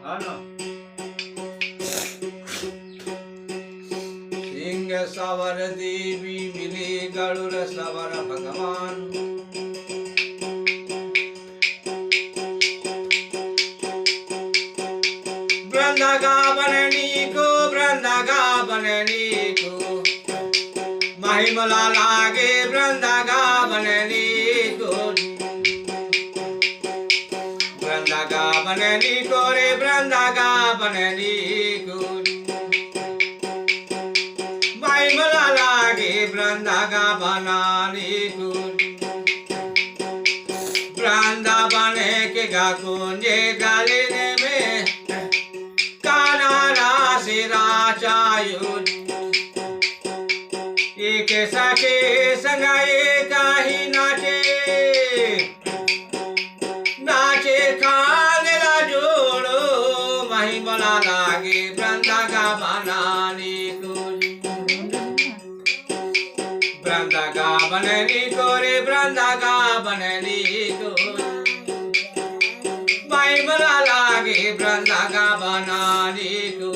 हाँ ना। सिंह सवर देवी मिले गरुड़ सवर भगवान। वृंदागावनी को महिमला लागे वृंदागावनी को। वृंदागावनी को रे वृंदागावनी को महिमला लागे वृंदागावनी को। वृंदावन के गा कुंजे गलिने में काना राशि राचायु। एक सखे संग एक ही नाचे नाचे खानेला जोड़ो महिमला लागे वृंदागावनी को। वृंदागावनी को रे वृंदागावनी को महिमला लागे वृंदागावनी को।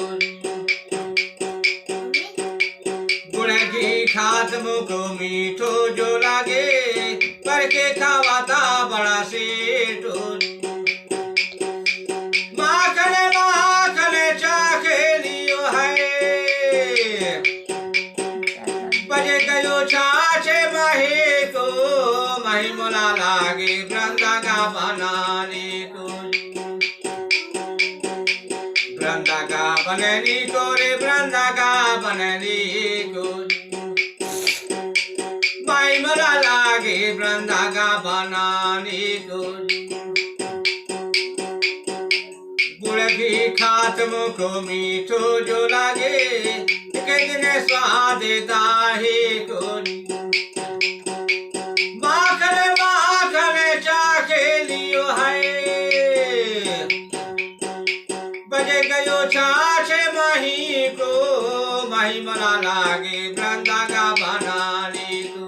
गुड़ की खात मुख मीठो जो लागे करके खावाता बड़ा सेठो। माखन माखन चाखे लियो है बजे गयो छाछे महे को महिमला लागे वृंदागावनी को। वृंदागावनी को रे वृंदागावनी को महिमला लागे वृंदागावनी को। गुड़ की खात मुख मीठो जो लागे कितने स्वाद दाहे को। माखन माखन चाखे लियो है बजे गयो छाछे मही को महिमला लागे वृंदागावनी को।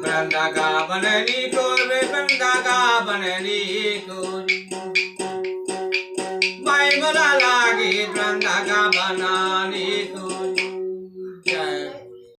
वृंदागावनी को रे वृंदागावनी को